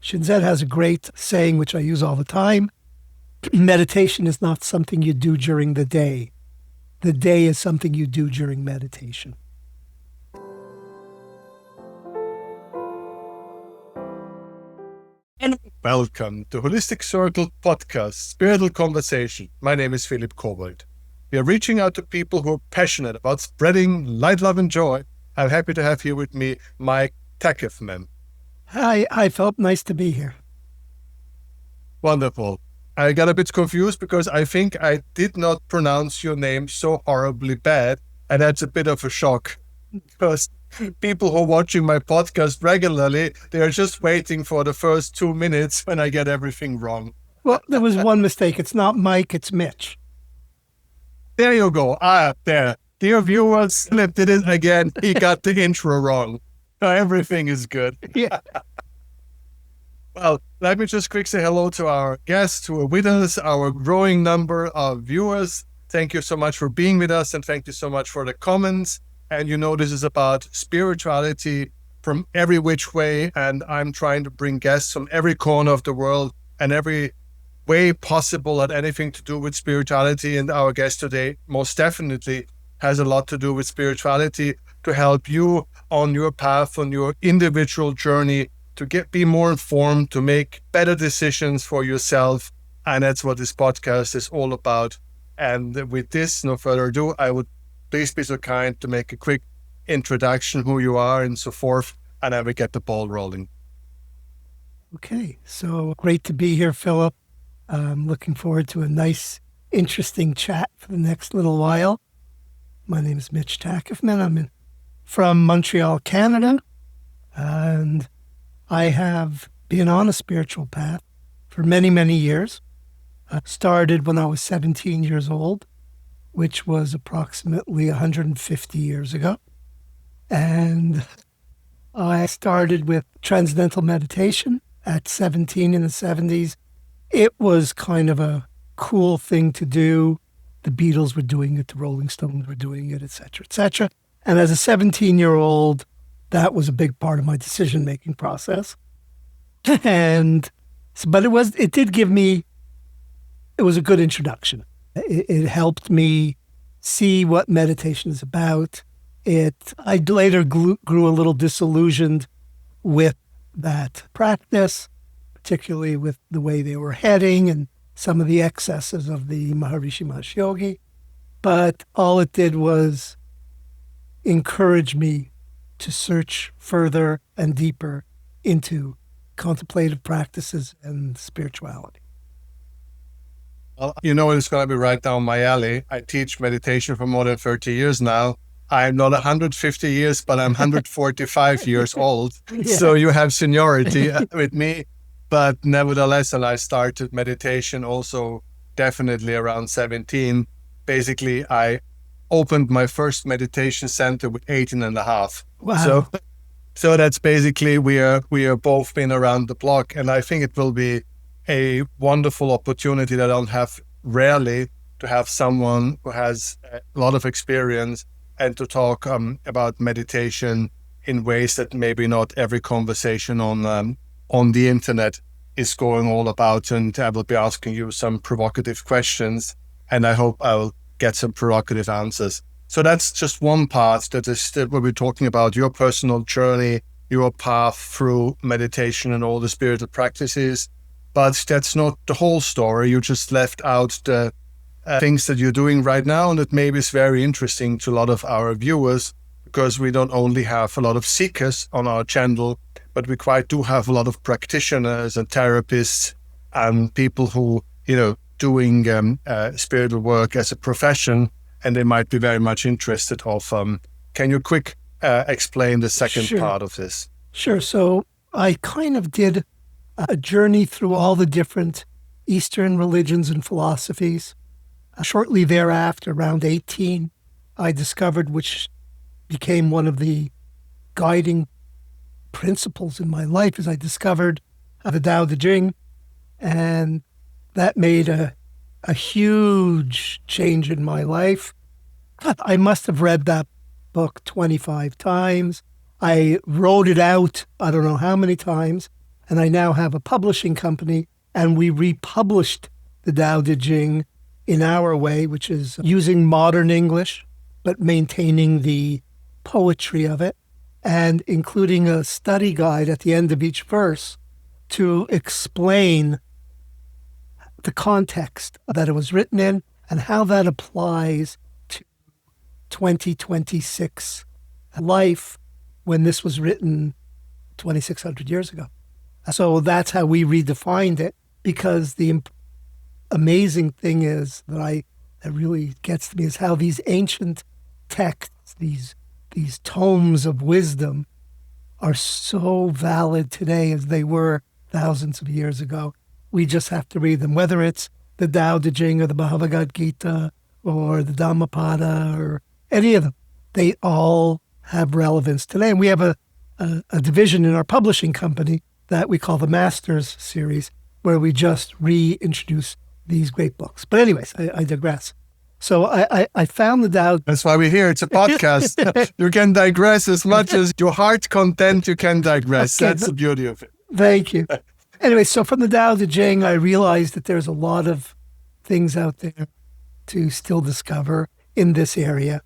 Shinzen has a great saying, which I use all the time. Meditation is not something you do during the day. The day is something you do during meditation. And welcome to HolisticCircle podcast, Spiritual Conversation. My name is Philipp Kobald. We are reaching out to people who are passionate about spreading light, love, and joy. I'm happy to have here with me Mitch Takefman. Hi, Philip. Nice to be here. Wonderful. I got a bit confused because I think I did not pronounce your name so horribly bad, and that's a bit of a shock because people who are watching my podcast regularly, they are just waiting for the first 2 minutes when I get everything wrong. Well, there was one mistake. It's not Mike, it's Mitch. There you go. There. Dear viewers, Philip did it again. He got the intro wrong. Everything is good. Yeah. Well, let me just quick say hello to our guests who are with us, our growing number of viewers. Thank you so much for being with us, and thank you so much for the comments. And you know, this is about spirituality from every which way, and I'm trying to bring guests from every corner of the world and every way possible at anything to do with spirituality. And our guest today most definitely has a lot to do with spirituality to help you on your path, on your individual journey, to be more informed, to make better decisions for yourself. And that's what this podcast is all about. And with this, no further ado, I would please be so kind to make a quick introduction, who you are and so forth, and I will get the ball rolling. Okay, so great to be here, Philip. I'm looking forward to a nice, interesting chat for the next little while. My name is Mitch Takefman. I'm from Montreal, Canada, and I have been on a spiritual path for many, many years. I started when I was 17 years old, which was approximately 150 years ago. And I started with transcendental meditation at 17 in the 70s. It was kind of a cool thing to do. The Beatles were doing it, the Rolling Stones were doing it, et cetera, et cetera. And as a 17-year-old, that was a big part of my decision-making process. But it was a good introduction. It helped me see what meditation is about. I later grew a little disillusioned with that practice, particularly with the way they were heading and some of the excesses of the Maharishi Mahesh Yogi. But all it did was encourage me to search further and deeper into contemplative practices and spirituality. Well, you know, it's going to be right down my alley. I teach meditation for more than 30 years now. I'm not 150 years, but I'm 145 years old. Yeah. So you have seniority with me. But nevertheless, and I started meditation also definitely around 17. Basically, I opened my first meditation center with 18 and a half. Wow. So that's basically, we are both been around the block. And I think it will be a wonderful opportunity that I don't have rarely, to have someone who has a lot of experience and to talk about meditation in ways that maybe not every conversation on the internet is going all about. And I will be asking you some provocative questions, and I hope I'll get some provocative answers. So that's just one part that is still where we're talking about your personal journey, your path through meditation and all the spiritual practices. But that's not the whole story. You just left out the things that you're doing right now, and that maybe is very interesting to a lot of our viewers, because we don't only have a lot of seekers on our channel, but we quite do have a lot of practitioners and therapists and people who, doing spiritual work as a profession, and they might be very much interested of. Can you quick explain the second part of this? Sure. So I kind of did a journey through all the different Eastern religions and philosophies. Shortly thereafter, around 18, I discovered, which became one of the guiding principles in my life, as I discovered the Tao Te Ching, and that made a huge change in my life. I must have read that book 25 times. I wrote it out, I don't know how many times. And I now have a publishing company, and we republished the Tao Te Ching in our way, which is using modern English, but maintaining the poetry of it, and including a study guide at the end of each verse to explain the context that it was written in and how that applies to 2026 life when this was written 2,600 years ago. So that's how we redefined it, because the amazing thing is that really gets to me is how these ancient texts, these tomes of wisdom are so valid today as they were thousands of years ago. We just have to read them, whether it's the Tao Te Ching or the Bhagavad Gita or the Dhammapada or any of them. They all have relevance today. And we have a division in our publishing company that we call the Masters series, where we just reintroduce these great books. But anyways, I digress. So I found the Tao. That's why we're here. It's a podcast. You can digress as much as your heart content, you can digress. Okay, that's the beauty of it. Thank you. Anyway, so from the Tao Te Ching, I realized that there's a lot of things out there to still discover in this area.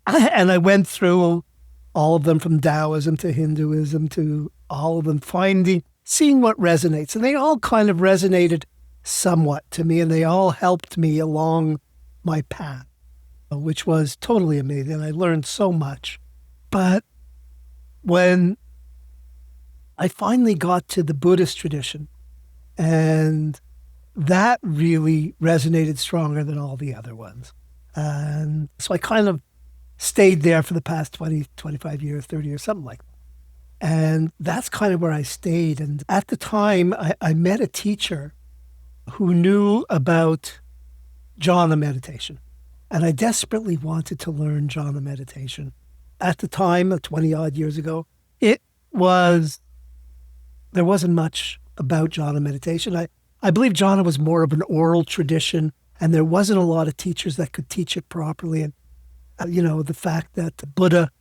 And I went through all of them, from Taoism to Hinduism to all of them, seeing what resonates. And they all kind of resonated somewhat to me, and they all helped me along my path, which was totally amazing. I learned so much. But when I finally got to the Buddhist tradition, and that really resonated stronger than all the other ones. And so I kind of stayed there for the past 20, 25 years, 30 years, something like that. And that's kind of where I stayed. And at the time, I met a teacher who knew about Jhana meditation. And I desperately wanted to learn Jhana meditation. At the time, 20-odd years ago, there wasn't much about Jhana meditation. I believe Jhana was more of an oral tradition, and there wasn't a lot of teachers that could teach it properly. And, the fact that Buddha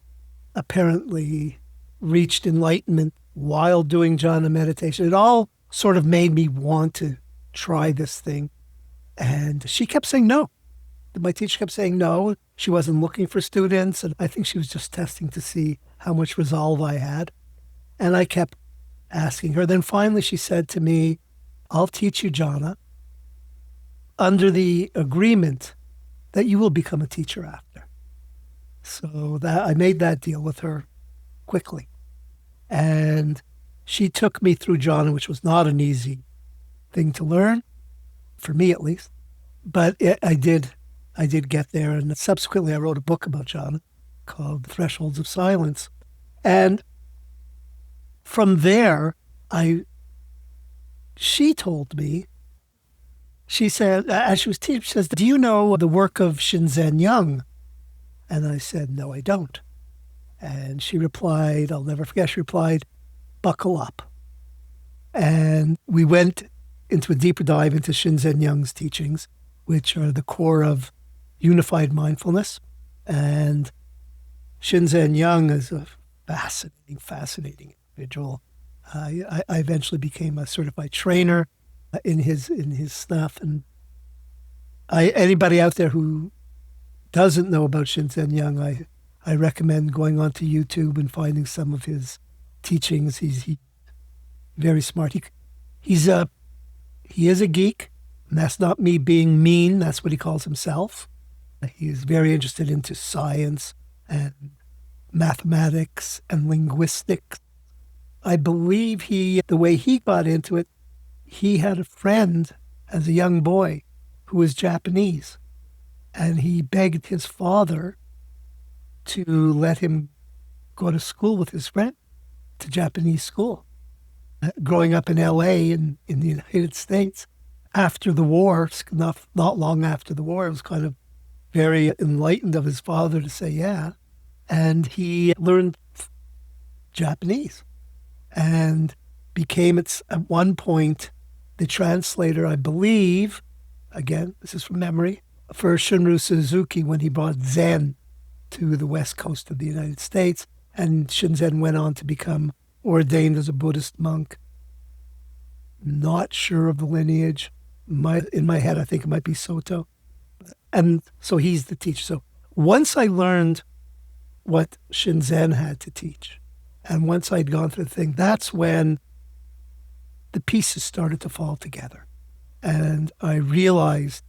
apparently reached enlightenment while doing Jhana meditation, it all sort of made me want to try this thing. And she kept saying no. My teacher kept saying no. She wasn't looking for students, and I think she was just testing to see how much resolve I had. And I kept asking her. Then finally she said to me, I'll teach you Jhana under the agreement that you will become a teacher after. So that I made that deal with her quickly. And she took me through Jhana, which was not an easy thing to learn, for me at least. But I did get there. And subsequently I wrote a book about Jhana called Thresholds of Silence. And from there, she told me, she said, as she was teaching, she says, do you know the work of Shinzen Young? And I said, no, I don't. And she replied, I'll never forget, she replied, buckle up. And we went into a deeper dive into Shinzen Young's teachings, which are the core of unified mindfulness. And Shinzen Young is a fascinating individual. I eventually became a certified trainer in his stuff. And anybody out there who doesn't know about Shinzen Young, I recommend going onto YouTube and finding some of his teachings. He's very smart. He is a geek, and that's not me being mean. That's what he calls himself. He is very interested into science and mathematics and linguistics. I believe the way he got into it, he had a friend as a young boy who was Japanese, and he begged his father to let him go to school with his friend, to Japanese school. Growing up in LA in the United States, after the war, not long after the war, it was kind of very enlightened of his father to say, yeah. And he learned Japanese and became, at one point, the translator, I believe, again, this is from memory, for Shunryu Suzuki when he brought Zen to the west coast of the United States. And Shinzen went on to become ordained as a Buddhist monk Not sure of the lineage. In my head, I think it might be Soto. And so he's the teacher. So once I learned what Shinzen had to teach, and once I'd gone through the thing, that's when the pieces started to fall together. And I realized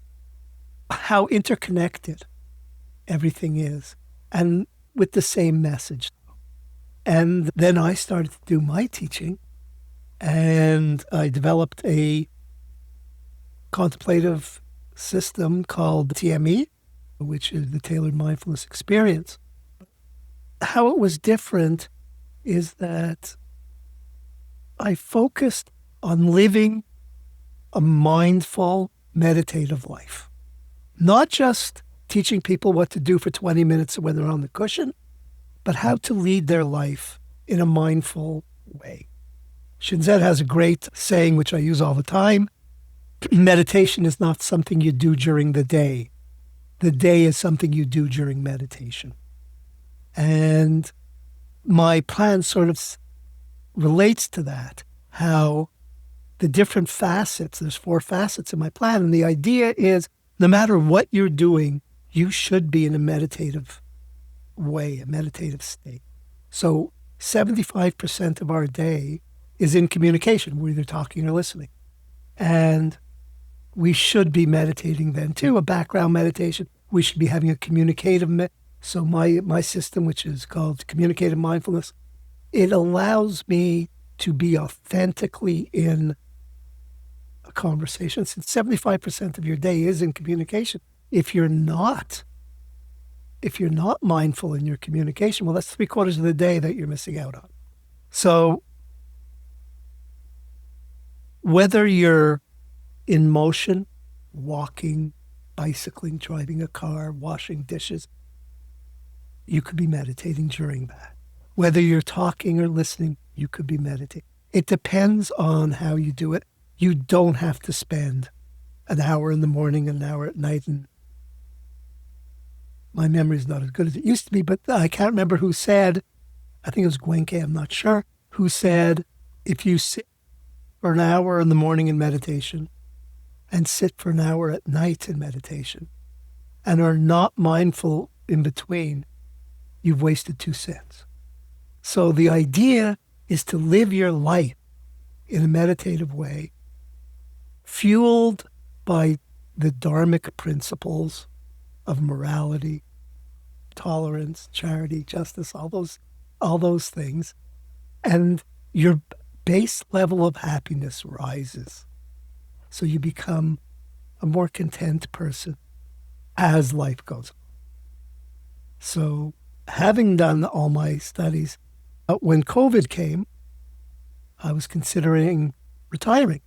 how interconnected everything is, and with the same message. And then I started to do my teaching, and I developed a contemplative system called TME, which is the Tailored Mindfulness Experience. How it was different is that I focused on living a mindful, meditative life. Not just teaching people what to do for 20 minutes when they're on the cushion, but how to lead their life in a mindful way. Shinzen has a great saying, which I use all the time. Meditation is not something you do during the day. The day is something you do during meditation. And my plan sort of relates to that, how the different facets, there's 4 facets in my plan. And the idea is no matter what you're doing, you should be in a meditative way, a meditative state. So 75% of our day is in communication. We're either talking or listening. And we should be meditating then too, a background meditation. We should be having a communicative So my system, which is called communicative mindfulness, it allows me to be authentically in a conversation. Since 75% of your day is in communication, if you're not mindful in your communication, well, that's 3/4 of the day that you're missing out on. So whether you're in motion, walking, bicycling, driving a car, washing dishes, you could be meditating during that. Whether you're talking or listening, you could be meditating. It depends on how you do it. You don't have to spend an hour in the morning, an hour at night. And my memory is not as good as it used to be, but I can't remember who said, I think it was Gwenke, I'm not sure, who said, if you sit for an hour in the morning in meditation and sit for an hour at night in meditation and are not mindful in between, you've wasted 2 cents. So the idea is to live your life in a meditative way, fueled by the dharmic principles of morality, tolerance, charity, justice, all those things. And your base level of happiness rises. So you become a more content person as life goes on. So having done all my studies, when COVID came, I was considering retiring,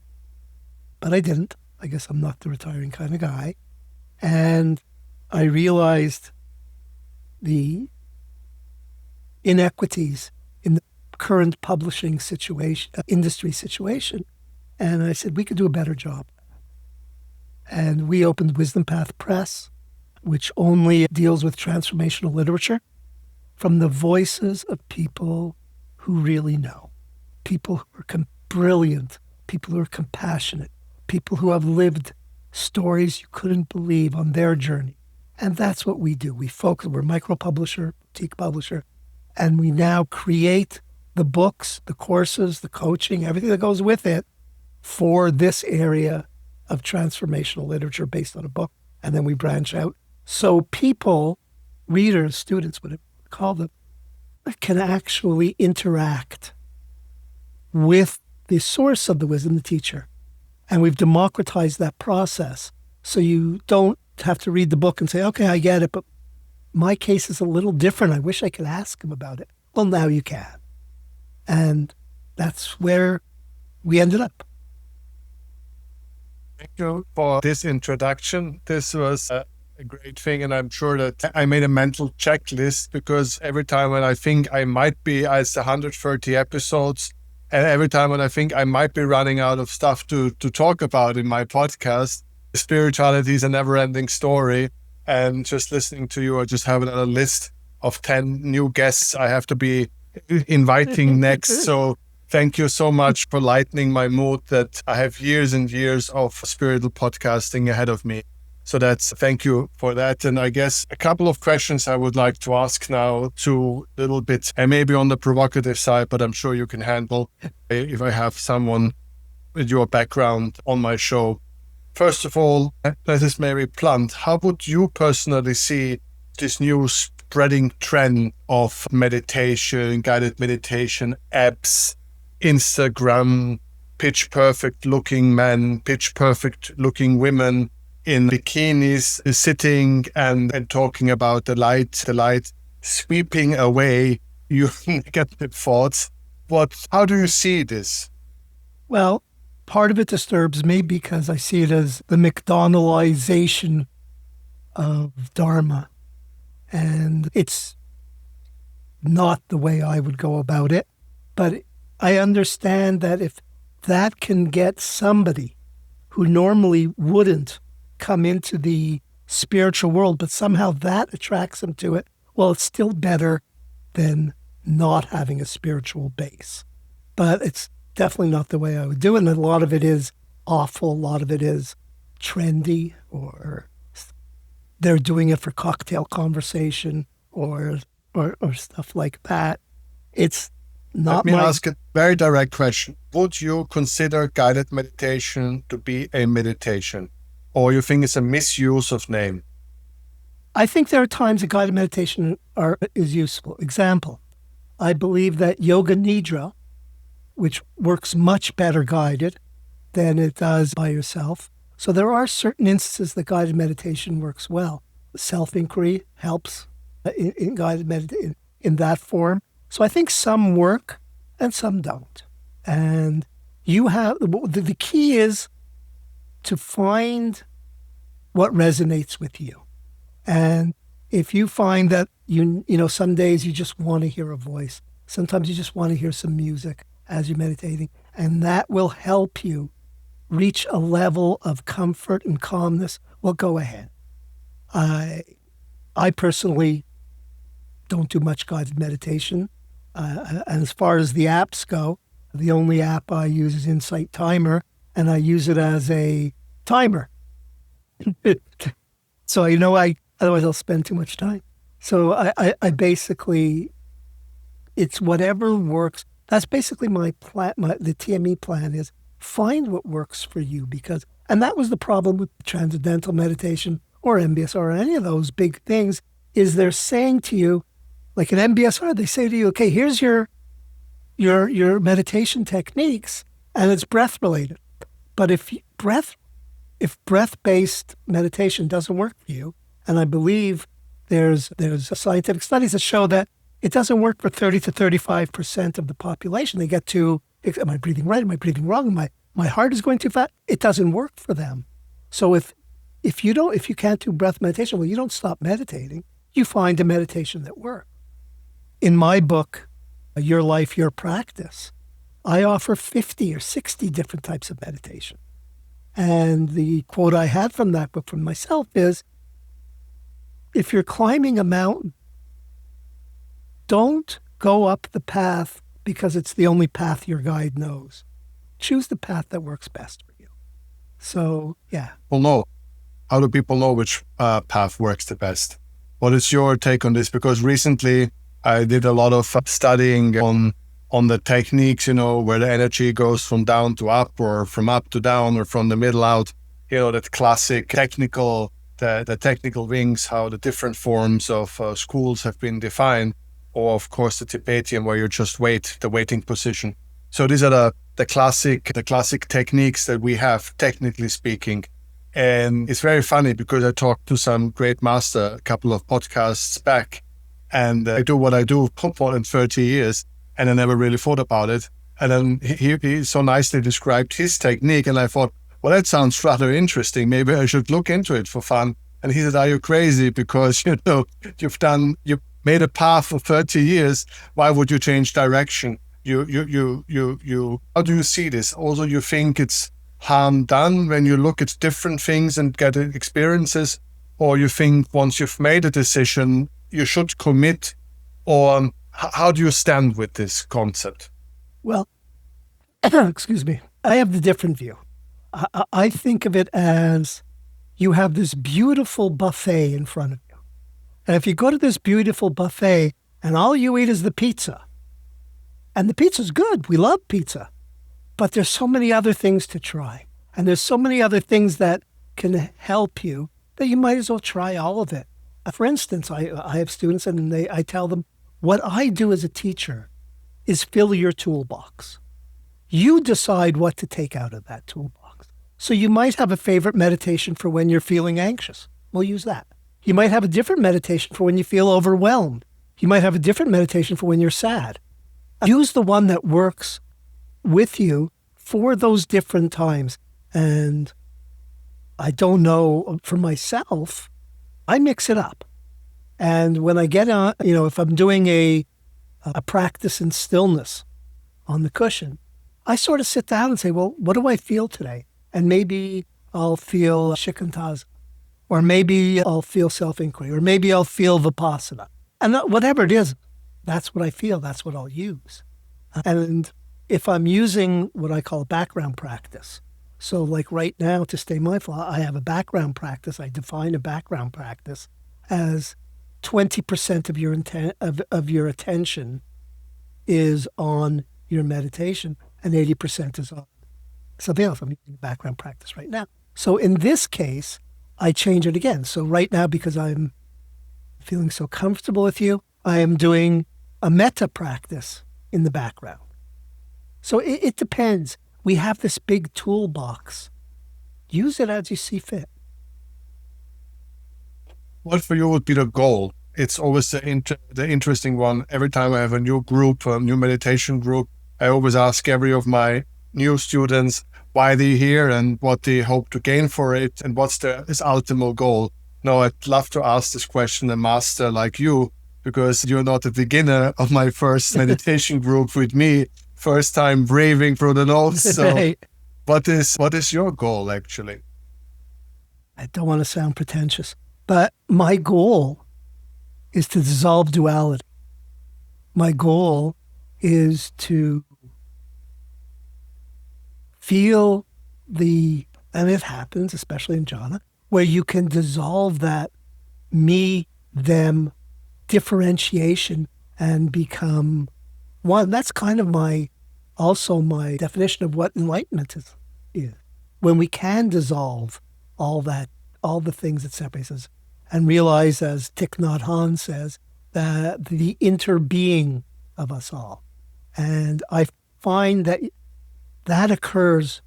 but I didn't. I guess I'm not the retiring kind of guy. And I realized the inequities in the current publishing situation, industry situation. And I said, we could do a better job. And we opened Wisdom Path Press, which only deals with transformational literature from the voices of people who really know, people who are brilliant, people who are compassionate, people who have lived stories you couldn't believe on their journey. And that's what we do. We focus, we're a micro-publisher, boutique publisher, and we now create the books, the courses, the coaching, everything that goes with it for this area of transformational literature based on a book. And then we branch out. So people, readers, students, whatever you call them, can actually interact with the source of the wisdom, the teacher. And we've democratized that process. So you don't have to read the book and say, okay, I get it, but my case is a little different. I wish I could ask him about it. Well, now you can. And that's where we ended up. Thank you for this introduction. This was a great thing. And I'm sure that I made a mental checklist because every time when I think I might be, it's 130 episodes. And every time when I think I might be running out of stuff to talk about in my podcast, spirituality is a never-ending story. And just listening to you, I just have a list of 10 new guests I have to be inviting next. So Thank you so much for lightening my mood that I have years and years of spiritual podcasting ahead of me. So thank you for that. And I guess a couple of questions I would like to ask now, two little bit, and maybe on the provocative side, but I'm sure you can handle if I have someone with your background on my show. First of all, let us maybe blunt. How would you personally see this new spreading trend of meditation, guided meditation apps, Instagram, pitch perfect looking men, pitch perfect looking women in bikinis sitting and talking about the light sweeping away your negative thoughts? How do you see this? Well, part of it disturbs me because I see it as the McDonaldization of Dharma. And it's not the way I would go about it. But I understand that if that can get somebody who normally wouldn't come into the spiritual world, but somehow that attracts them to it, well, it's still better than not having a spiritual base. But it's definitely not the way I would do it. And a lot of it is awful. A lot of it is trendy, or they're doing it for cocktail conversation or stuff like that. It's not. Let me ask a very direct question. Would you consider guided meditation to be a meditation? Or you think it's a misuse of name? I think there are times that guided meditation is useful. Example, I believe that yoga nidra, which works much better guided than it does by yourself. So there are certain instances that guided meditation works well. Self-inquiry helps in guided meditation in that form. So I think some work and some don't. And the key is to find what resonates with you. And if you find that some days you just want to hear a voice, sometimes you just want to hear some music as you're meditating, and that will help you reach a level of comfort and calmness, well, go ahead. I personally don't do much guided meditation. And as far as the apps go, the only app I use is Insight Timer, and I use it as a timer. So, otherwise I'll spend too much time. So I basically, it's whatever works. That's basically my plan. The TME plan is find what works for you, and that was the problem with transcendental meditation or MBSR or any of those big things, is they're saying to you, like in MBSR, they say to you, okay, here's your meditation techniques, and it's breath related. But if breath-based meditation doesn't work for you, and I believe there's scientific studies that show that it doesn't work for 30 to 35% of the population. They get to, am I breathing right? Am I breathing wrong? My heart is going too fast. It doesn't work for them. So if you can't do breath meditation, well, you don't stop meditating. You find a meditation that works. In my book, Your Life, Your Practice, I offer 50 or 60 different types of meditation. And the quote I had from that book from myself is, if you're climbing a mountain, don't go up the path because it's the only path your guide knows. Choose the path that works best for you. So, yeah. Well, no. How do people know which path works the best? What is your take on this? Because recently I did a lot of studying on the techniques, where the energy goes from down to up, or from up to down, or from the middle out. That classic technical, the technical wings, how the different forms of schools have been defined. Or of course the Tibetan, where you just wait, the waiting position. So these are the classic techniques that we have, technically speaking. And it's very funny because I talked to some great master a couple of podcasts back, and I do what I do for more than 30 years, and I never really thought about it. And then he so nicely described his technique, and I thought, well, that sounds rather interesting. Maybe I should look into it for fun. And he said, are you crazy? Because, you've made a path for 30 years. Why would you change direction? How do you see this? Also, you think it's harm done when you look at different things and get experiences? Or you think once you've made a decision, you should commit? Or how do you stand with this concept? Well, excuse me, I have the different view. I think of it as you have this beautiful buffet in front of you. And if you go to this beautiful buffet and all you eat is the pizza, and the pizza's good, we love pizza, but there's so many other things to try. And there's so many other things that can help you that you might as well try all of it. For instance, I have students and I tell them, what I do as a teacher is fill your toolbox. You decide what to take out of that toolbox. So you might have a favorite meditation for when you're feeling anxious. We'll use that. You might have a different meditation for when you feel overwhelmed. You might have a different meditation for when you're sad. Use the one that works with you for those different times. And I don't know, for myself, I mix it up. And when I get on, if I'm doing a practice in stillness on the cushion, I sort of sit down and say, well, what do I feel today? And maybe I'll feel shikantaza, or maybe I'll feel self-inquiry, or maybe I'll feel vipassana. And whatever it is, that's what I feel. That's what I'll use. And if I'm using what I call a background practice, so like right now to stay mindful, I have a background practice. I define a background practice as 20% of your attention is on your meditation and 80% is on something else. I'm using background practice right now. So in this case, I change it again. So right now, because I'm feeling so comfortable with you, I am doing a metta practice in the background. So it depends. We have this big toolbox. Use it as you see fit. What for you would be the goal? It's always the interesting one. Every time I have a new group, a new meditation group, I always ask every of my new students why they're here and what they hope to gain for it and what's this ultimate goal. Now, I'd love to ask this question a master like you, because you're not a beginner of my first meditation group with me, first time breathing through the nose. So what is your goal, actually? I don't want to sound pretentious, but my goal is to dissolve duality. My goal is to feel and it happens, especially in Jhana, where you can dissolve that me, them differentiation and become one. That's kind of my definition of what enlightenment is. When we can dissolve all the things that separate us and realize, as Thich Nhat Hanh says, that the interbeing of us all. And I find that occurs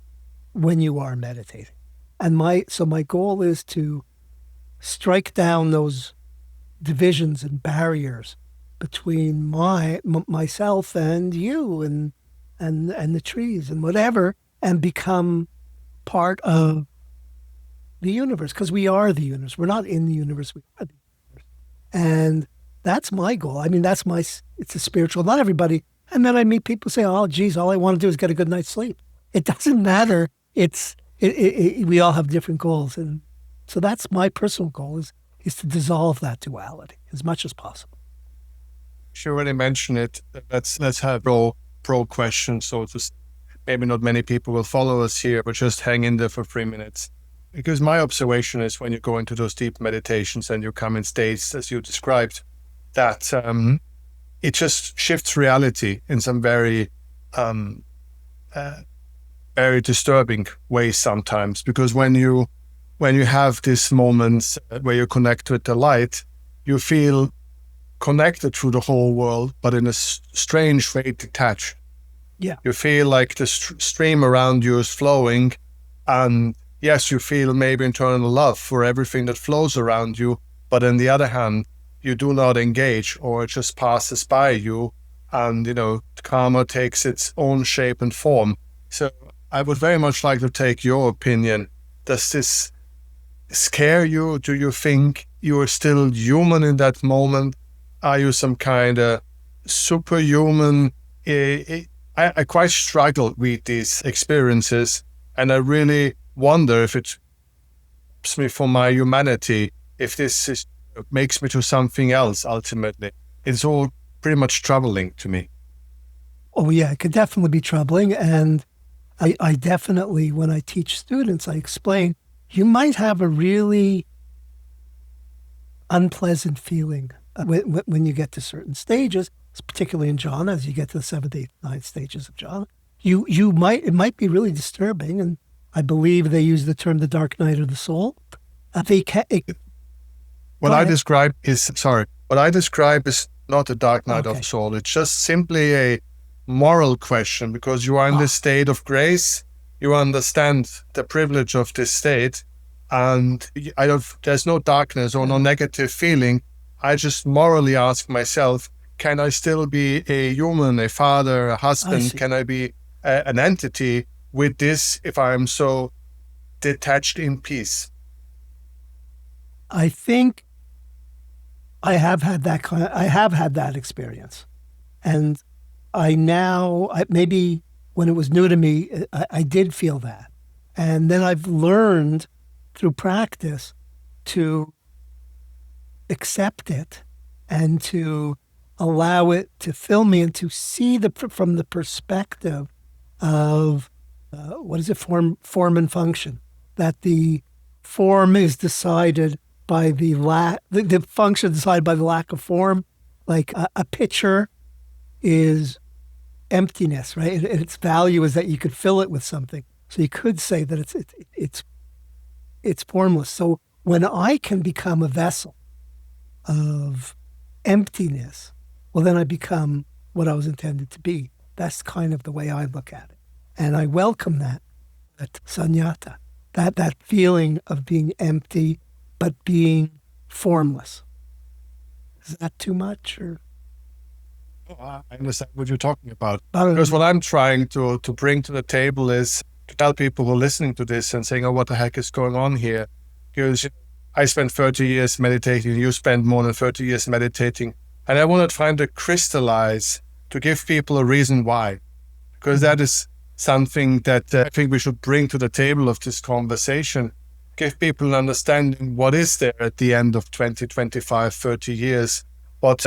when you are meditating. And my goal is to strike down those divisions and barriers between myself and you and the trees and whatever, and become part of the universe, because we are the universe. We're not in the universe, we are the universe. And that's my goal. I mean, it's a spiritual, not everybody. And then I meet people who say, oh, geez, all I want to do is get a good night's sleep. It doesn't matter. We all have different goals. And so that's my personal goal is to dissolve that duality as much as possible. You already mentioned it. Let's have pro question. So maybe not many people will follow us here, but just hang in there for 3 minutes. Because my observation is when you go into those deep meditations and you come in states, as you described, that it just shifts reality in some very, very disturbing ways sometimes. Because when you have these moments where you connect with the light, you feel connected to the whole world, but in a strange way detached. Yeah. You feel like the stream around you is flowing, and yes, you feel maybe internal love for everything that flows around you, but on the other hand, you do not engage, or it just passes by you, and karma takes its own shape and form. So I would very much like to take your opinion. Does this scare you? Do you think you are still human in that moment? Are you some kind of superhuman? I quite struggle with these experiences, and I really wonder if it helps me for my humanity, if this makes me to something else ultimately. It's all pretty much troubling to me. Oh yeah, it could definitely be troubling. And I definitely, when I teach students, I explain, you might have a really unpleasant feeling when you get to certain stages, particularly in Jhana, as you get to the 7th, 8th, 9th stages of Jhana. It might be really disturbing, and I believe they use the term the dark night of the soul. What I describe is not a dark night of the soul. It's just simply a moral question, because you are in this state of grace. You understand the privilege of this state, and there's no darkness or no negative feeling. I just morally ask myself, can I still be a human, a father, a husband? Can I be an entity with this if I'm so detached in peace? I think I have had that experience. And maybe when it was new to me, I did feel that. And then I've learned through practice to accept it and to allow it to fill me and to see from the perspective of form and function, that the form is decided by the function decided by the lack of form. Like a picture is emptiness, right? Its value is that you could fill it with something. So you could say that it's formless. So when I can become a vessel of emptiness, well, then I become what I was intended to be. That's kind of the way I look at it. And I welcome that sunyata, that feeling of being empty, but being formless. Is that too much? Or? I understand what you're talking about. Because what I'm trying to bring to the table is to tell people who are listening to this and saying, oh, what the heck is going on here? Because I spent 30 years meditating, you spent more than 30 years meditating. And I want to try to crystallize, to give people a reason why. Because that is something that I think we should bring to the table of this conversation. Give people an understanding what is there at the end of 20, 25, 30 years, what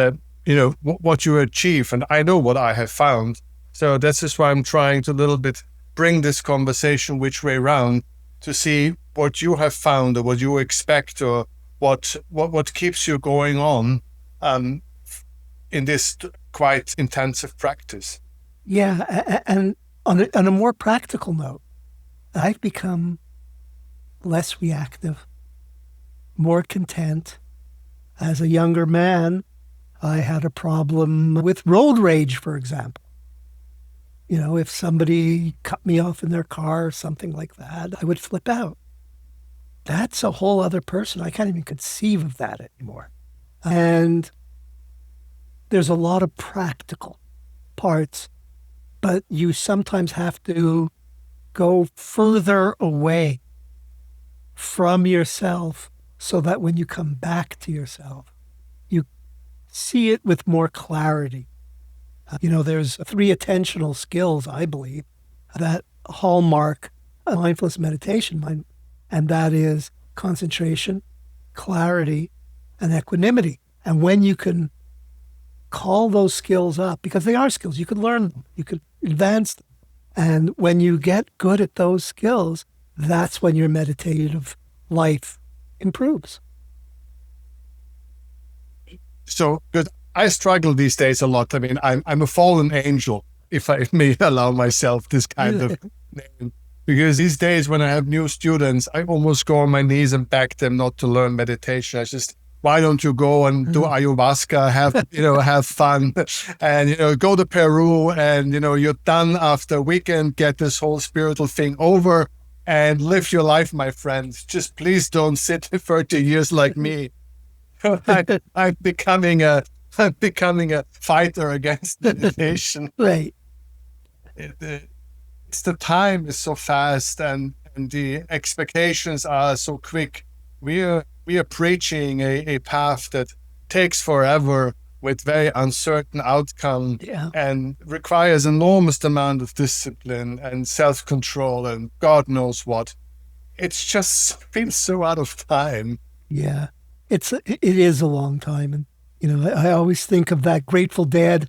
you achieve. And I know what I have found. So this is why I'm trying to a little bit bring this conversation which way around to see what you have found or what you expect or what keeps you going on in this quite intensive practice. Yeah, and on a more practical note, I've become less reactive, more content. As a younger man, I had a problem with road rage, for example. You know, if somebody cut me off in their car or something like that, I would flip out. That's a whole other person. I can't even conceive of that anymore. And there's a lot of practical parts, but you sometimes have to go further away from yourself so that when you come back to yourself, you see it with more clarity. There's 3 attentional skills, I believe, that hallmark mindfulness meditation, and that is concentration, clarity, and equanimity. And when you can call those skills up, because they are skills, you could learn them, you could advance them. And when you get good at those skills, that's when your meditative life improves. So good. I struggle these days a lot. I mean, I'm a fallen angel, if I may allow myself this kind of name. Because these days when I have new students, I almost go on my knees and beg them not to learn meditation. I just, why don't you go and do ayahuasca, have fun, and, go to Peru and, you're done after a weekend, get this whole spiritual thing over and live your life, my friends. Just please don't sit 30 years like me. I'm becoming a fighter against meditation. Right. It's the time is so fast and the expectations are so quick. We are preaching a path that takes forever with very uncertain outcome and requires enormous amount of discipline and self-control and God knows what. It's just feels so out of time. Yeah, it is a long time. And, I always think of that Grateful Dead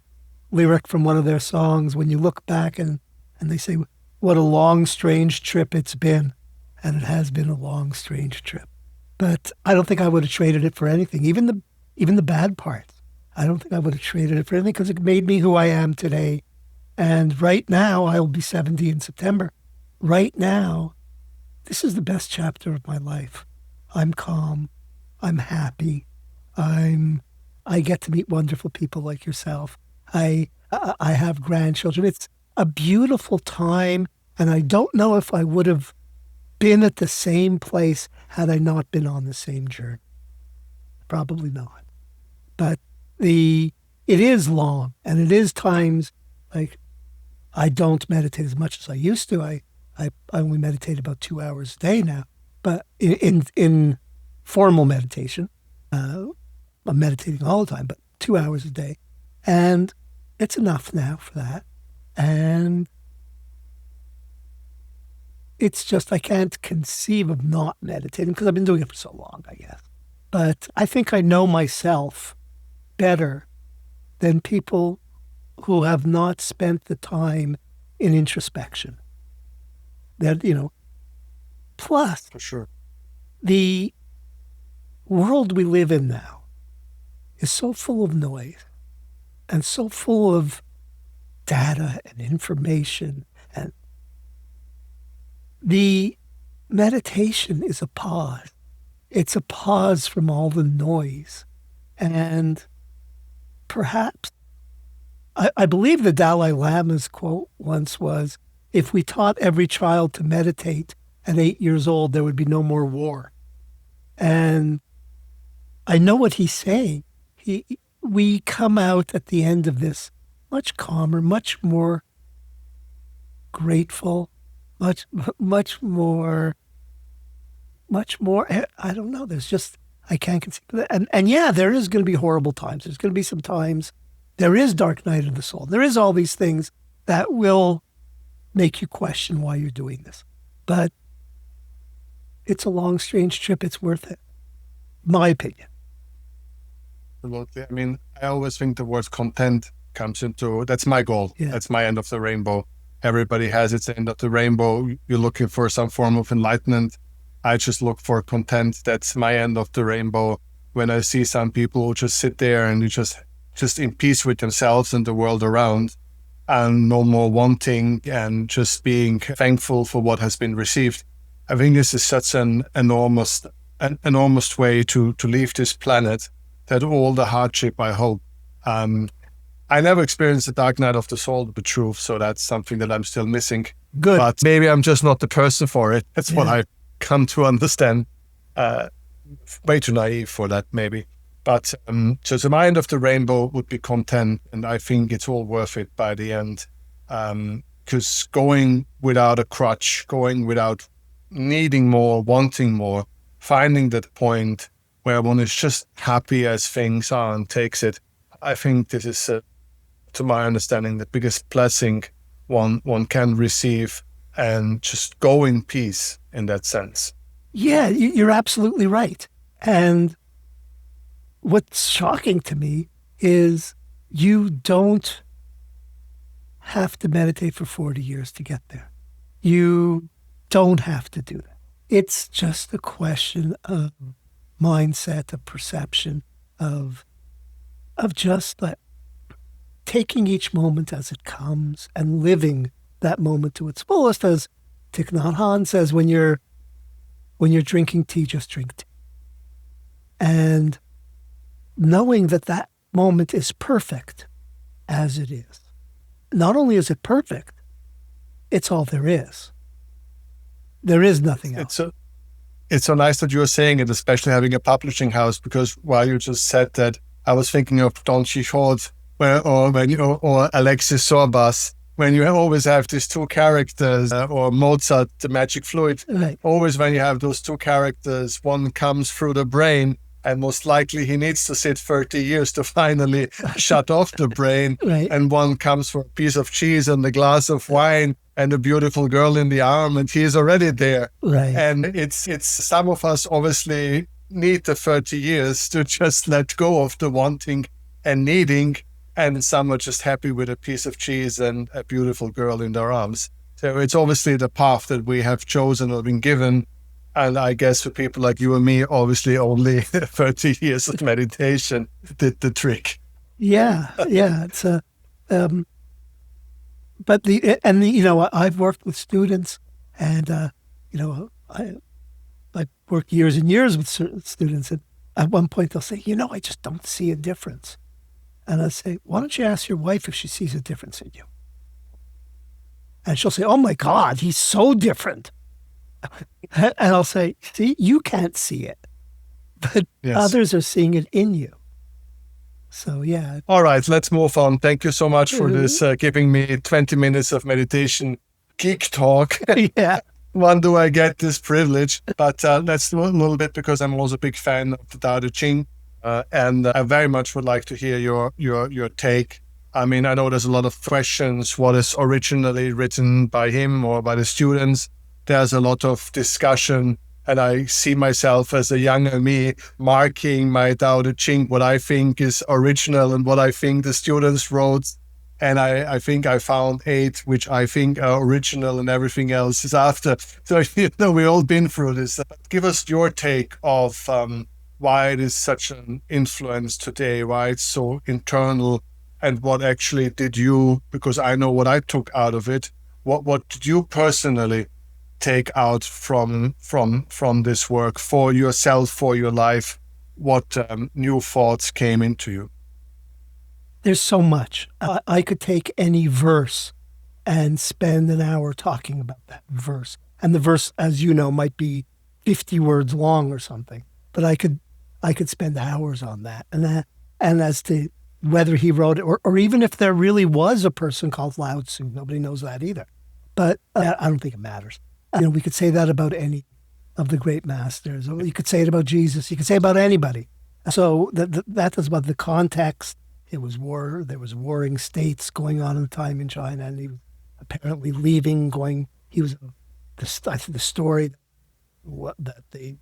lyric from one of their songs when you look back and they say, what a long, strange trip it's been. And it has been a long, strange trip. But I don't think I would have traded it for anything, even the bad parts. I don't think I would have traded it for anything because it made me who I am today. And right now, I will be 70 in September. Right now, this is the best chapter of my life. I'm calm. I'm happy. I get to meet wonderful people like yourself. I have grandchildren. It's a beautiful time, and I don't know if I would have been at the same place had I not been on the same journey. Probably not. But it is long, and it is times like I don't meditate as much as I used to. I only meditate about 2 hours a day now. But in formal meditation, I'm meditating all the time, but 2 hours a day. And it's enough now for that. And it's just I can't conceive of not meditating because I've been doing it for so long, I guess. But I think I know myself better than people who have not spent the time in introspection. That, plus For sure. the world we live in now is so full of noise and so full of data and information, and the meditation is a pause. It's a pause from all the noise. And perhaps, I believe the Dalai Lama's quote once was, if we taught every child to meditate at 8 years old, there would be no more war. And I know what he's saying. We come out at the end of this much calmer, much more grateful, much more, I don't know, there's just, I can't conceive of that. And yeah, there is going to be horrible times. There's going to be some times, there is dark night of the soul. There is all these things that will make you question why you're doing this. But it's a long, strange trip. It's worth it. My opinion. Absolutely. I mean, I always think the word content comes into, that's my goal. Yeah. That's my end of the rainbow. Everybody has its end of the rainbow. You're looking for some form of enlightenment. I just look for content. That's my end of the rainbow. When I see some people who just sit there and you just in peace with themselves and the world around, and no more wanting and just being thankful for what has been received. I think this is such an enormous way to leave this planet, that all the hardship, I hope. I never experienced the dark night of the soul, to be true, so that's something that I'm still missing. Good. But maybe I'm just not the person for it. That's what I've come to understand. Way too naive for that, maybe. But so the mind of the rainbow would be content, and I think it's all worth it by the end. Because going without a crutch, going without needing more, wanting more, finding that point where one is just happy as things are and takes it, I think this is, to my understanding, the biggest blessing one can receive, and just go in peace in that sense. Yeah, you're absolutely right. And what's shocking to me is you don't have to meditate for 40 years to get there. You don't have to do that. It's just a question of mindset, of perception, of just like taking each moment as it comes and living that moment to its fullest. As Thich Nhat Hanh says, when you're drinking tea, just drink tea. And knowing that moment is perfect as it is. Not only is it perfect, it's all there is. There is nothing else. It's so nice that you were saying it, especially having a publishing house, because while you just said that, I was thinking of Don Quixote or Alexis Sorbas, when you always have these two characters, or Mozart, the magic fluid. Right. Always when you have those two characters, one comes through the brain, and most likely he needs to sit 30 years to finally shut off the brain. Right. And one comes for a piece of cheese and a glass of wine and a beautiful girl in the arm, and he is already there. Right. And it's some of us obviously need the 30 years to just let go of the wanting and needing, and some are just happy with a piece of cheese and a beautiful girl in their arms. So it's obviously the path that we have chosen or been given. And I guess for people like you and me, obviously only 30 years of meditation did the trick. Yeah, it's a, but I've worked with students, and I worked years and years with certain students, and at one point they'll say, I just don't see a difference. And I say, why don't you ask your wife if she sees a difference in you? And she'll say, oh my God, he's so different. And I'll say, see, you can't see it, but Yes. others are seeing it in you. So, yeah. All right, let's move on. Thank you so much for this, giving me 20 minutes of meditation geek talk. Yeah. When do I get this privilege? But let's do a little bit, because I'm also a big fan of the Tao Te Ching. And I very much would like to hear your take. I mean, I know there's a lot of questions. What is originally written by him or by the students? There's a lot of discussion. And I see myself as a younger me marking my Tao Te Ching, what I think is original and what I think the students wrote. And I think I found 8, which I think are original, and everything else is after. So, we've all been through this. But give us your take of why it is such an influence today, why it's so internal, and what actually did you, because I know what I took out of it, what did you personally take out from this work for yourself, for your life? What new thoughts came into you? There's so much. I could take any verse and spend an hour talking about that verse. And the verse, as you know, might be 50 words long or something. But I could spend hours on that. And as to whether he wrote it, or even if there really was a person called Lao Tzu, nobody knows that either. But I don't think it matters. We could say that about any of the great masters. Or you could say it about Jesus. You could say it about anybody. So that is about the context. It was war. There was warring states going on at the time in China, and he was apparently leaving. He was the story that they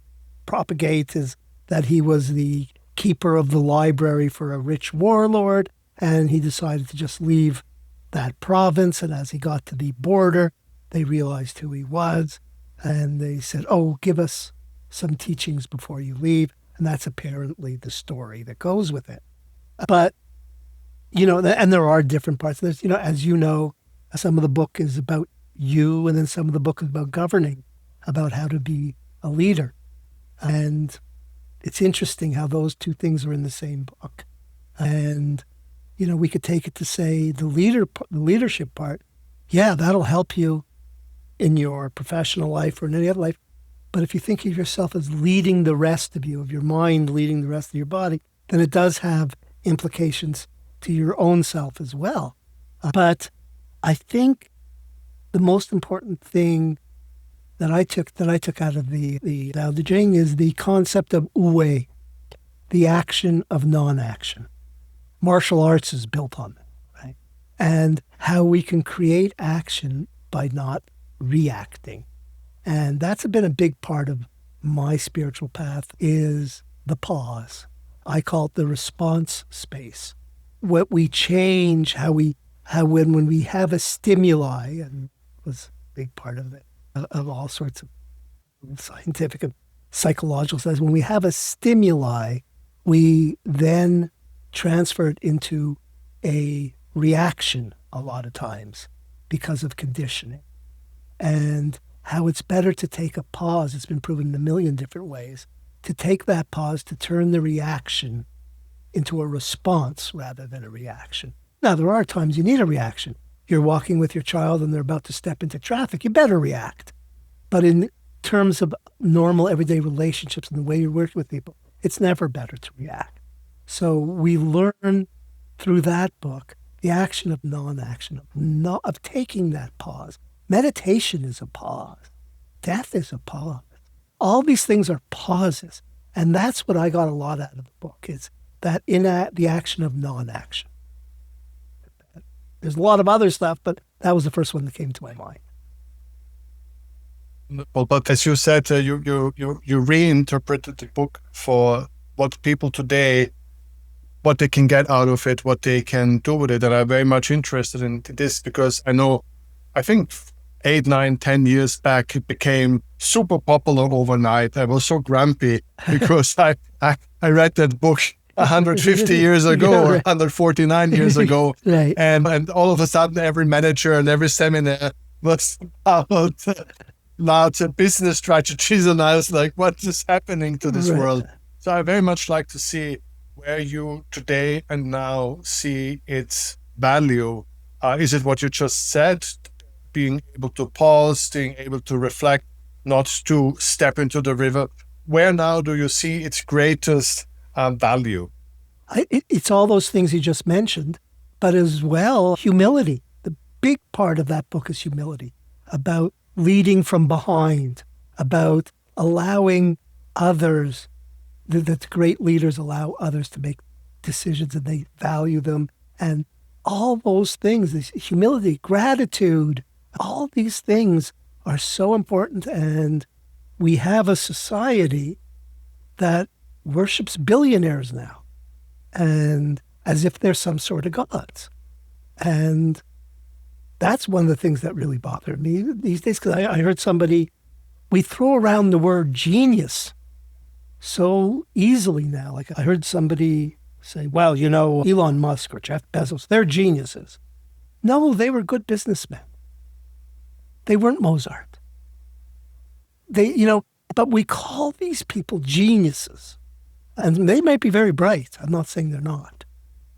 propagate is that he was the keeper of the library for a rich warlord, and he decided to just leave that province. And as he got to the border, they realized who he was, and they said, "Oh, give us some teachings before you leave." And that's apparently the story that goes with it. But and there are different parts. There's, as you know, some of the book is about you, and then some of the book is about governing, about how to be a leader. And it's interesting how those two things are in the same book. And, we could take it to say the leadership part, yeah, that'll help you in your professional life or in any other life. But if you think of yourself as leading the rest of you, of your mind leading the rest of your body, then it does have implications to your own self as well. But I think the most important thing that I took out of the Tao Te Ching is the concept of Wei, the action of non-action. Martial arts is built on that, right? And how we can create action by not reacting. And that's been a big part of my spiritual path, is the pause. I call it the response space. What we change, when we have a stimuli, and it was a big part of it, of all sorts of scientific and psychological studies, when we have a stimuli, we then transfer it into a reaction a lot of times because of conditioning. And how it's better to take a pause, it's been proven in a million different ways, to take that pause to turn the reaction into a response rather than a reaction. Now, there are times you need a reaction. You're walking with your child and they're about to step into traffic, you better react. But in terms of normal everyday relationships and the way you're working with people, it's never better to react. So we learn through that book the action of non-action, of taking that pause. Meditation is a pause. Death is a pause. All these things are pauses. And that's what I got a lot out of the book, is that the action of non-action. There's a lot of other stuff, but that was the first one that came to my mind. Well, but as you said, you reinterpreted the book for what people today, what they can get out of it, what they can do with it. And I'm very much interested in this because I think 8, 9, 10 years back, it became super popular overnight. I was so grumpy because I read that book 150 years ago Yeah, or right. 149 years ago. Right. And all of a sudden, every manager and every seminar was about lots of business strategies. And I was like, what is happening to this Right. world? So I very much like to see where you today and now see its value. Is it what you just said? Being able to pause, being able to reflect, not to step into the river. Where now do you see its greatest value? It's all those things you just mentioned, but as well, humility. The big part of that book is humility, about leading from behind, about allowing others, that great leaders allow others to make decisions and they value them. And all those things, this humility, gratitude, all these things are so important. And we have a society that worships billionaires now, and as if they're some sort of gods. And that's one of the things that really bother me these days, because I heard somebody, we throw around the word genius so easily now. Like I heard somebody say, well, Elon Musk or Jeff Bezos, they're geniuses. No, they were good businessmen. They weren't Mozart. But we call these people geniuses. And they might be very bright. I'm not saying they're not.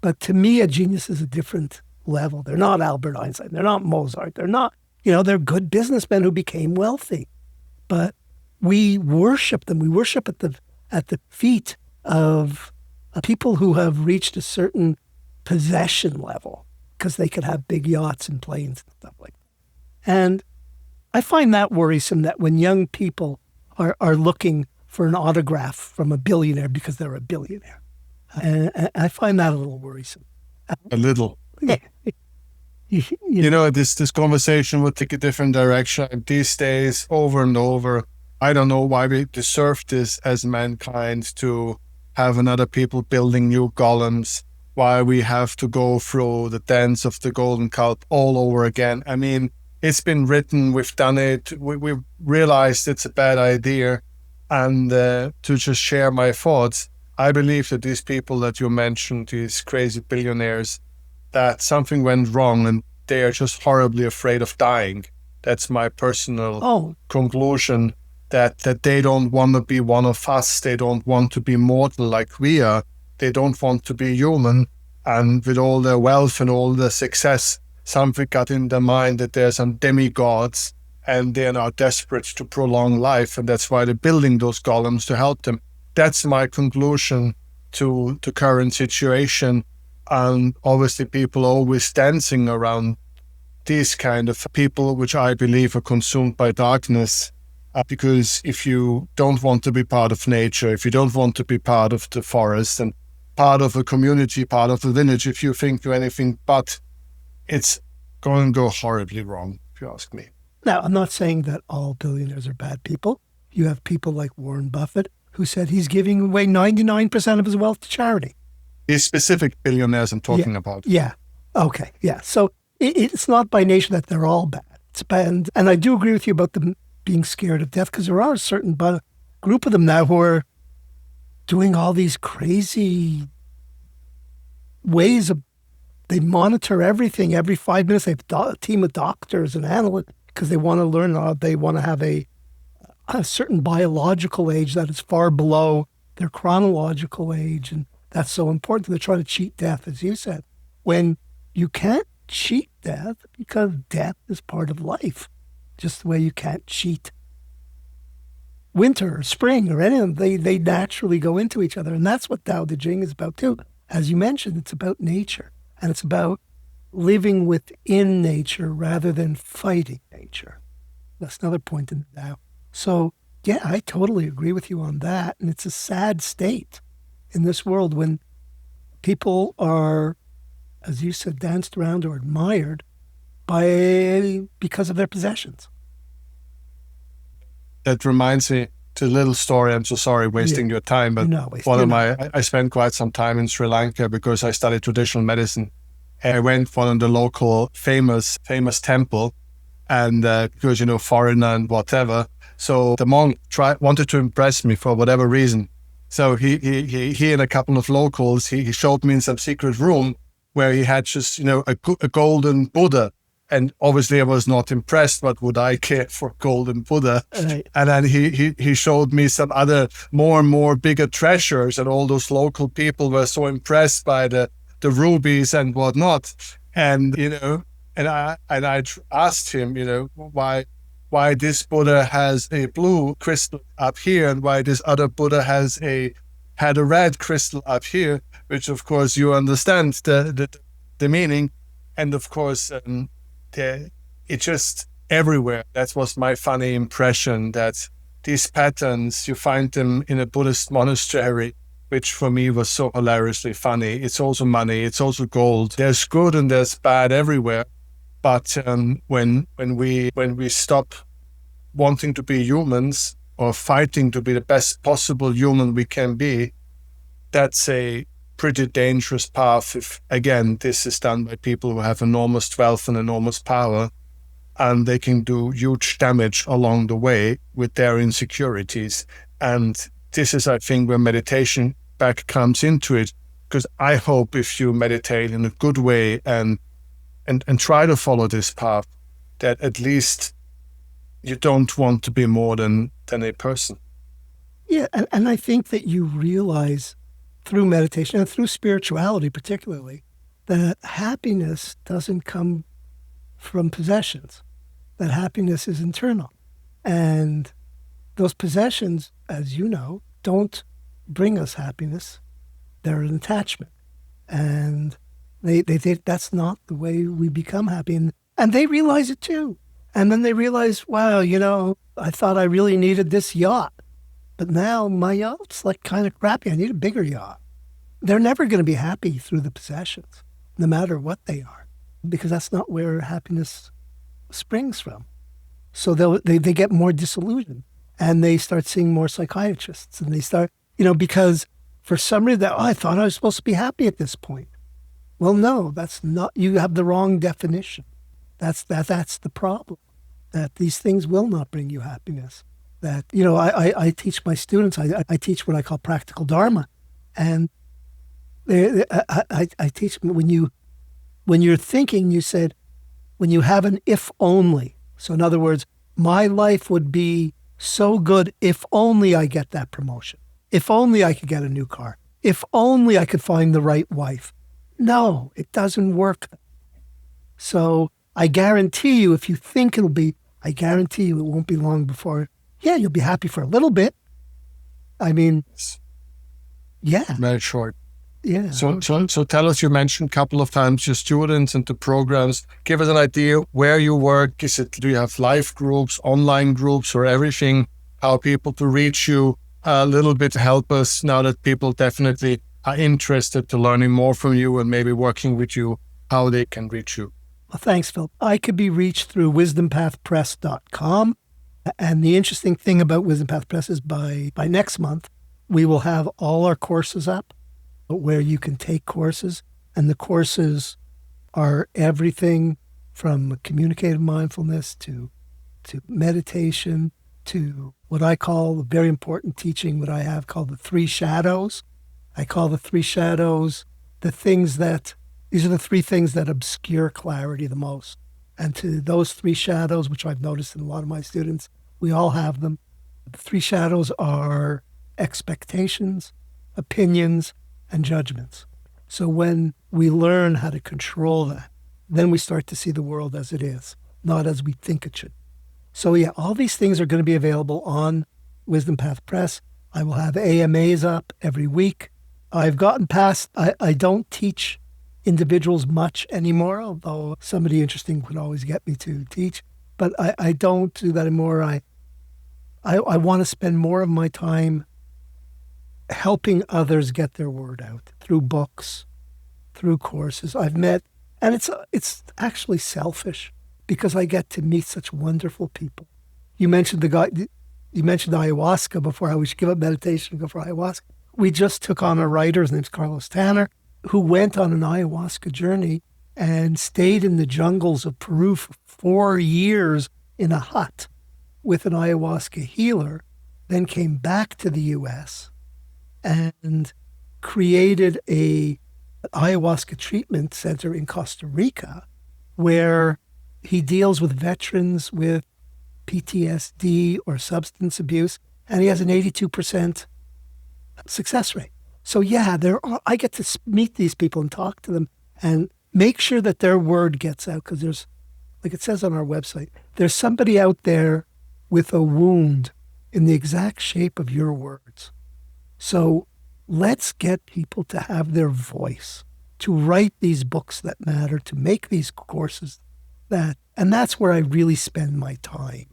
But to me, a genius is a different level. They're not Albert Einstein. They're not Mozart. They're not, they're good businessmen who became wealthy. But we worship them. We worship at the feet of people who have reached a certain possession level because they could have big yachts and planes and stuff like that. And I find that worrisome, that when young people are looking for an autograph from a billionaire because they're a billionaire. And I find that a little worrisome. A little. Yeah. This conversation would take a different direction. These days, over and over, I don't know why we deserve this as mankind, to have another people building new golems, why we have to go through the dance of the golden calf all over again. I mean, it's been written, we've done it, we realized it's a bad idea. And to just share my thoughts, I believe that these people that you mentioned, these crazy billionaires, that something went wrong and they are just horribly afraid of dying. That's my personal conclusion, that they don't want to be one of us. They don't want to be mortal like we are. They don't want to be human. And with all their wealth and all the success, something got in their mind that there's some demigods and they're now desperate to prolong life. And that's why they're building those golems to help them. That's my conclusion to the current situation. And obviously people are always dancing around these kind of people, which I believe are consumed by darkness. Because if you don't want to be part of nature, if you don't want to be part of the forest and part of a community, part of a village, if you think you're anything but, it's going to go horribly wrong, if you ask me. Now, I'm not saying that all billionaires are bad people. You have people like Warren Buffett, who said he's giving away 99% of his wealth to charity. These specific billionaires I'm talking about. Yeah. Okay. Yeah. So it's not by nature that they're all bad. It's bad. And I do agree with you about them being scared of death, because there are a certain group of them now who are doing all these crazy ways of, they monitor everything. Every 5 minutes, they have a team of doctors and analysts because they want to learn, they want to have a certain biological age that is far below their chronological age. And that's so important. They're trying to cheat death, as you said, when you can't cheat death, because death is part of life, just the way you can't cheat winter or spring or anything. They naturally go into each other. And that's what Tao Te Ching is about too. As you mentioned, it's about nature, and it's about living within nature rather than fighting nature. That's another point in the Tao. So yeah, I totally agree with you on that. And it's a sad state in this world when people are, as you said, danced around or admired because of their possessions. That reminds me to a little story. I'm so sorry wasting your time, but I spent quite some time in Sri Lanka because I studied traditional medicine. And I went for the local famous temple, and because, foreigner and whatever. So the monk wanted to impress me for whatever reason. So he and a couple of locals, he showed me in some secret room where he had just, a golden Buddha. And obviously I was not impressed. What would I care for golden Buddha? Right. And then he showed me some other more and more bigger treasures, and all those local people were so impressed by the rubies and whatnot. And, and I asked him, why this Buddha has a blue crystal up here and why this other Buddha had a red crystal up here, which of course you understand the meaning. And of course, it's just everywhere. That was my funny impression, that these patterns, you find them in a Buddhist monastery, which for me was so hilariously funny. It's also money, it's also gold. There's good and there's bad everywhere. But when we stop wanting to be humans or fighting to be the best possible human we can be, that's a pretty dangerous path. If, again, this is done by people who have enormous wealth and enormous power, and they can do huge damage along the way with their insecurities. And this is, I think, where meditation back comes into it, because I hope if you meditate in a good way and try to follow this path, that at least you don't want to be more than a person. Yeah, and I think that you realize through meditation and through spirituality particularly, that happiness doesn't come from possessions, that happiness is internal. And those possessions, as you know, don't bring us happiness. They're an attachment. And they that's not the way we become happy. And they realize it too. And then they realize, wow, I thought I really needed this yacht. But now my yacht's like kind of crappy. I need a bigger yacht. They're never going to be happy through the possessions, no matter what they are, because that's not where happiness springs from. So they get more disillusioned, and they start seeing more psychiatrists, and they start, because for some reason, I thought I was supposed to be happy at this point. Well, no, that's not. You have the wrong definition. That's the problem. That these things will not bring you happiness. That I teach my students. I teach what I call practical Dharma, and I teach them when you're thinking. You said when you have an if only. So in other words, my life would be so good if only I get that promotion. If only I could get a new car. If only I could find the right wife. No, it doesn't work. So I guarantee you, if you think it'll be, I guarantee you it won't be long before, you'll be happy for a little bit. I mean, yeah. Very short. Yeah. So tell us, you mentioned a couple of times your students and the programs. Give us an idea where you work. Do you have live groups, online groups, or everything? How people to reach you a little bit, help us now that people definitely are interested to learning more from you and maybe working with you, how they can reach you. Well, thanks, Phil. I could be reached through wisdompathpress.com. And the interesting thing about Wisdom Path Press is by next month, we will have all our courses up where you can take courses. And the courses are everything from communicative mindfulness to meditation to what I call a very important teaching, what I have called the three shadows. I call the three shadows these are the three things that obscure clarity the most. And to those three shadows, which I've noticed in a lot of my students, we all have them. The three shadows are expectations, opinions, and judgments. So when we learn how to control that, then we start to see the world as it is, not as we think it should. So all these things are going to be available on Wisdom Path Press. I will have AMAs up every week. I've gotten past, I don't teach individuals much anymore, although somebody interesting would always get me to teach. But I don't do that anymore. I want to spend more of my time helping others get their word out through books, through courses. I've met, and it's actually selfish because I get to meet such wonderful people. You mentioned ayahuasca before, how we should give up meditation and go for ayahuasca. We just took on a writer, his name's Carlos Tanner, who went on an ayahuasca journey and stayed in the jungles of Peru for 4 years in a hut with an ayahuasca healer, then came back to the US and created a ayahuasca treatment center in Costa Rica where he deals with veterans with PTSD or substance abuse, and he has an 82% success rate. So yeah, I get to meet these people and talk to them and make sure that their word gets out, because there's, like it says on our website, there's somebody out there with a wound in the exact shape of your words. So let's get people to have their voice, to write these books that matter, to make these courses and that's where I really spend my time.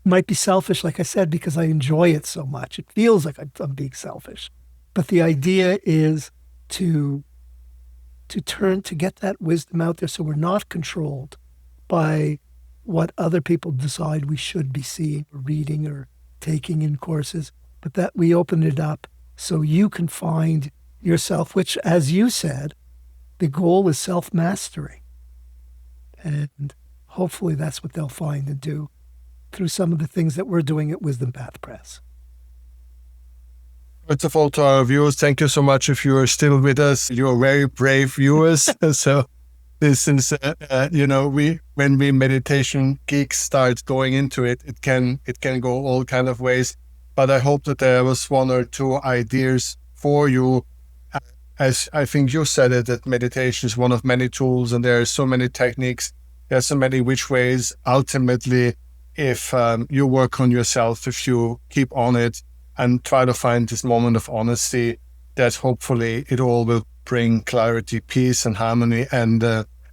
It might be selfish, like I said, because I enjoy it so much. It feels like I'm being selfish. But the idea is to get that wisdom out there so we're not controlled by what other people decide we should be seeing or reading or taking in courses, but that we open it up so you can find yourself, which, as you said, the goal is self-mastery. And hopefully that's what they'll find and do through some of the things that we're doing at Wisdom Path Press. First of all, to our viewers, thank you so much if you are still with us. You're very brave viewers. So this is, when we meditation geeks start going into it, it can go all kind of ways. But I hope that there was one or two ideas for you. As I think you said it, that meditation is one of many tools, and there are so many techniques. There are so many which ways. Ultimately, if you work on yourself, if you keep on it and try to find this moment of honesty, that hopefully it all will bring clarity, peace, and harmony. And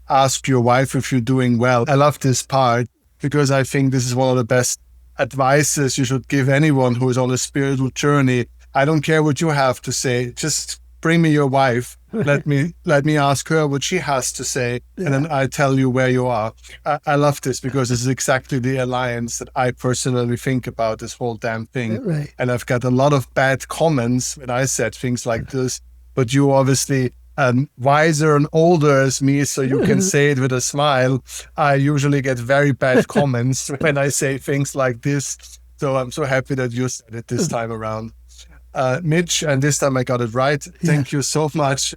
ask your wife if you're doing well. I love this part because I think this is one of the best advices you should give anyone who is on a spiritual journey. I don't care what you have to say. Just bring me your wife. Let me ask her what she has to say, and then I tell you where you are. I love this because this is exactly the alliance that I personally think about this whole damn thing. Right. And I've got a lot of bad comments when I said things like this, but you obviously wiser and older as me, so you can say it with a smile. I usually get very bad comments when I say things like this. So I'm so happy that you said it this time around. Mitch, and this time I got it right. Thank you so much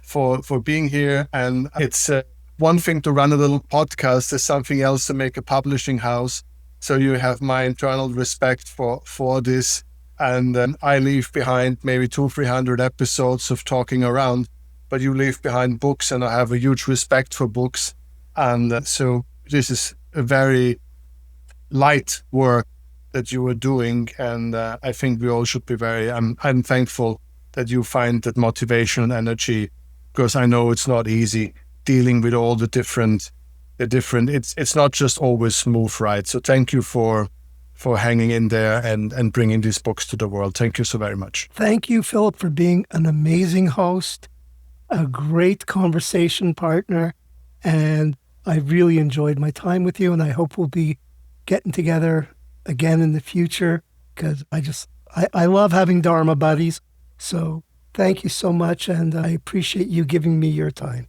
for being here. And it's one thing to run a little podcast, there's something else to make a publishing house. So you have my internal respect for this. And I leave behind maybe 200-300 episodes of talking around, but you leave behind books, and I have a huge respect for books. And so this is a very light work that you were doing, and I think we all should be I'm thankful that you find that motivation and energy, because I know it's not easy dealing with all the different it's not just always smooth, right? So thank you for hanging in there and bringing these books to the world. Thank you so very much. Thank you, Philipp, for being an amazing host, a great conversation partner, and I really enjoyed my time with you, and I hope we'll be getting together again in the future, because I love having Dharma buddies. So thank you so much, and I appreciate you giving me your time.